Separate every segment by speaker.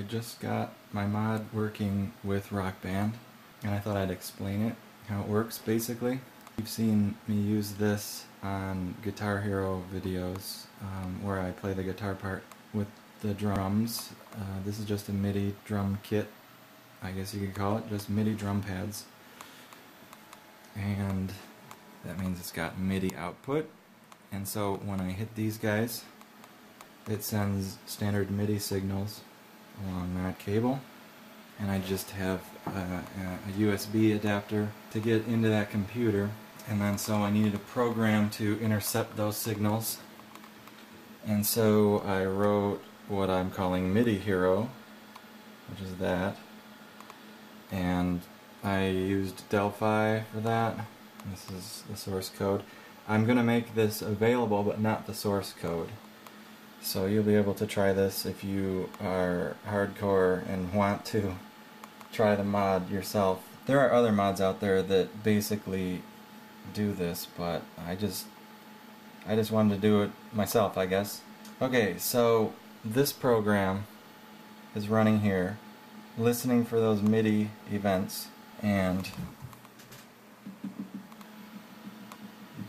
Speaker 1: just got my mod working with Rock Band, and I thought I'd explain it, how it works basically. You've seen me use this on Guitar Hero videos where I play the guitar part with the drums. This is just a MIDI drum kit, I guess you could call it, just MIDI drum pads. And that means it's got MIDI output, and so when I hit these guys, it sends standard MIDI signals along that cable, and I just have a USB adapter to get into that computer, and then so I needed a program to intercept those signals, and so I wrote what I'm calling MIDI Hero, which is that, and I used Delphi for that. This is the source code. I'm going to make this available, but not the source code. So you'll be able to try this if you are hardcore and want to try the mod yourself. There are other mods out there that basically do this, but I just wanted to do it myself, I guess. Okay, so this program is running here, listening for those MIDI events, and you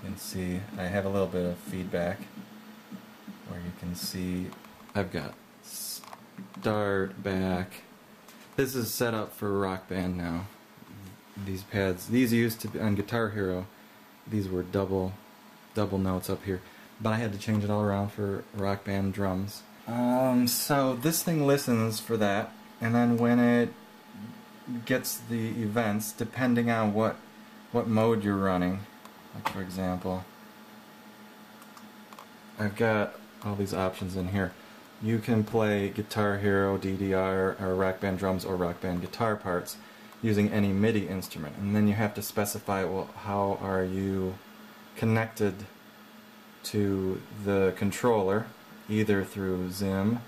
Speaker 1: can see I have a little bit of feedback where you can see I've got start, back. This is set up for Rock Band now. These pads, these used to be on Guitar Hero, these were double notes up here, but I had to change it all around for Rock Band drums. So this thing listens for that, and then when it gets the events, depending on what mode you're running, like for example, I've got all these options in here. You can play Guitar Hero, DDR, or Rock Band drums or Rock Band guitar parts using any MIDI instrument, and then you have to specify, well, how are you connected to the controller, either through Zim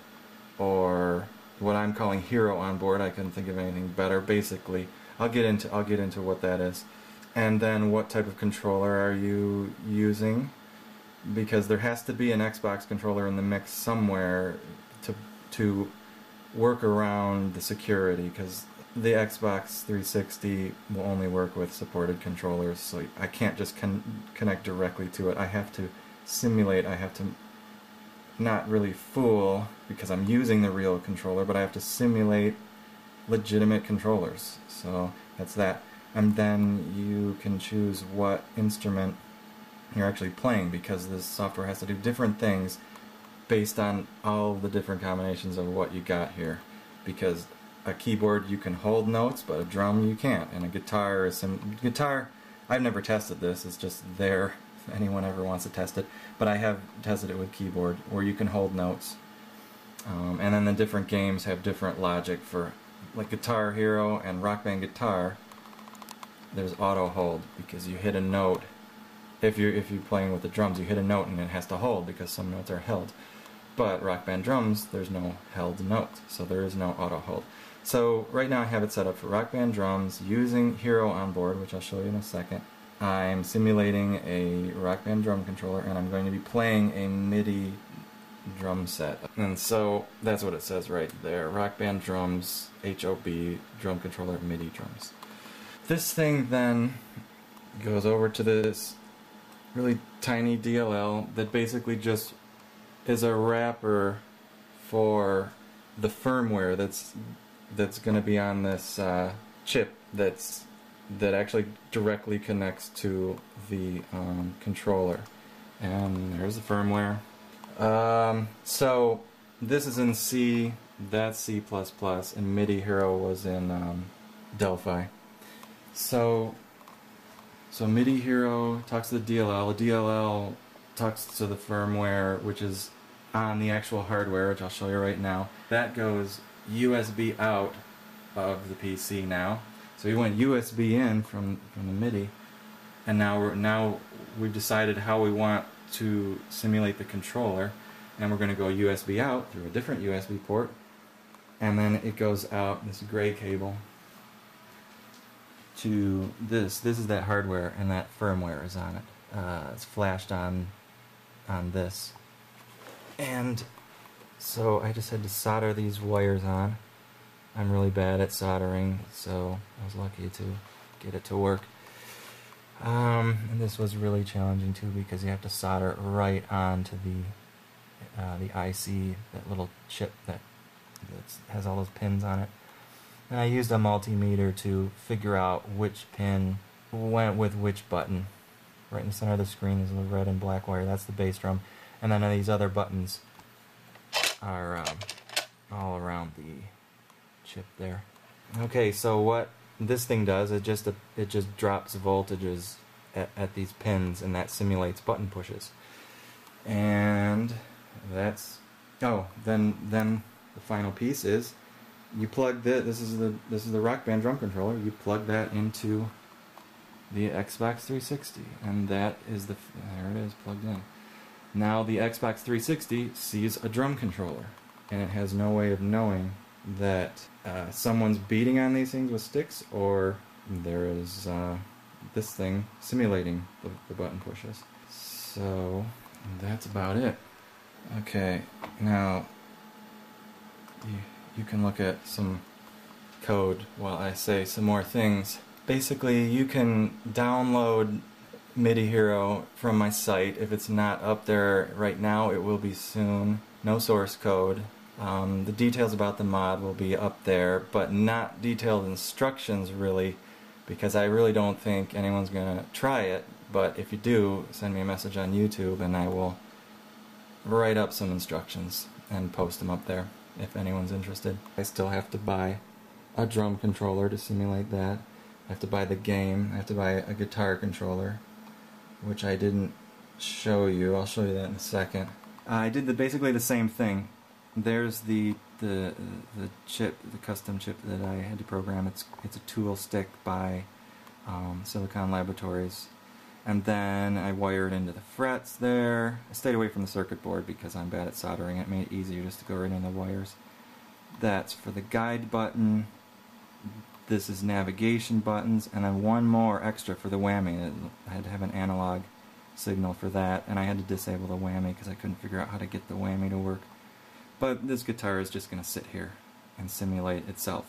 Speaker 1: or what I'm calling Hero on board. I couldn't think of anything better. Basically, I'll get into what that is, and then what type of controller are you using, because there has to be an Xbox controller in the mix somewhere to work around the security, because the Xbox 360 will only work with supported controllers, so I can't just connect directly to it. I have to simulate, I have to not really fool, because I'm using the real controller, but I have to simulate legitimate controllers. So that's that. And then you can choose what instrument you're actually playing, because this software has to do different things based on all the different combinations of what you got here. Because a keyboard you can hold notes, but a drum you can't, and a guitar is guitar. I've never tested this. It's just there if anyone ever wants to test it. But I have tested it with keyboard, where you can hold notes. And then the different games have different logic for, like Guitar Hero and Rock Band Guitar. There's auto hold, because you hit a note. If you're playing with the drums, you hit a note and it has to hold, because some notes are held. But Rock Band drums, there's no held note, so there is no auto hold. So right now I have it set up for Rock Band drums using Hero on board, which I'll show you in a second. I'm simulating a Rock Band drum controller, and I'm going to be playing a MIDI drum set. And so that's what it says right there. Rock Band drums, HOB, drum controller, MIDI drums. This thing then goes over to this really tiny DLL that basically just is a wrapper for the firmware that's going to be on this chip that actually directly connects to the controller. And there's the firmware. So this is in C, that's C++, and MIDI Hero was in Delphi. So MIDI Hero talks to the DLL. The DLL talks to the firmware, which is on the actual hardware, which I'll show you right now. That goes USB out of the PC now. So we went USB in from the MIDI, and now we've decided how we want to simulate the controller, and we're going to go USB out through a different USB port, and then it goes out this gray cable to this. This is that hardware, and that firmware is on it. It's flashed on this, and so I just had to solder these wires on, I'm really bad at soldering, so I was lucky to get it to work. And this was really challenging too because you have to solder right onto the IC, that little chip that has all those pins on it. And I used a multimeter to figure out which pin went with which button. Right in the center of the screen is the red and black wire. That's the bass drum. And then these other buttons are all around the chip there. Okay, so what this thing does, it just drops voltages at these pins, and that simulates button pushes. And that's then the final piece is you plug this is the Rock Band drum controller. You plug that into the Xbox 360, and that is there it is, plugged in. Now the Xbox 360 sees a drum controller, and it has no way of knowing that someone's beating on these things with sticks, or there is this thing simulating the button pushes. So that's about it. Okay, now you can look at some code while I say some more things. Basically, you can download MIDI Hero from my site. If it's not up there right now, it will be soon. No source code. The details about the mod will be up there, but not detailed instructions really, because I really don't think anyone's gonna try it. But if you do, send me a message on YouTube and I will write up some instructions and post them up there if anyone's interested. I still have to buy a drum controller to simulate that. I have to buy the game. I have to buy a guitar controller, which I didn't show you. I'll show you that in a second. I did basically the same thing. There's the chip, the custom chip that I had to program. It's a tool stick by Silicon Laboratories, and then I wired into the frets there. I stayed away from the circuit board because I'm bad at soldering. It made it easier just to go right in the wires. That's for the guide button. This is navigation buttons, and then one more extra for the whammy. I had to have an analog signal for that, and I had to disable the whammy because I couldn't figure out how to get the whammy to work. But this guitar is just going to sit here and simulate itself.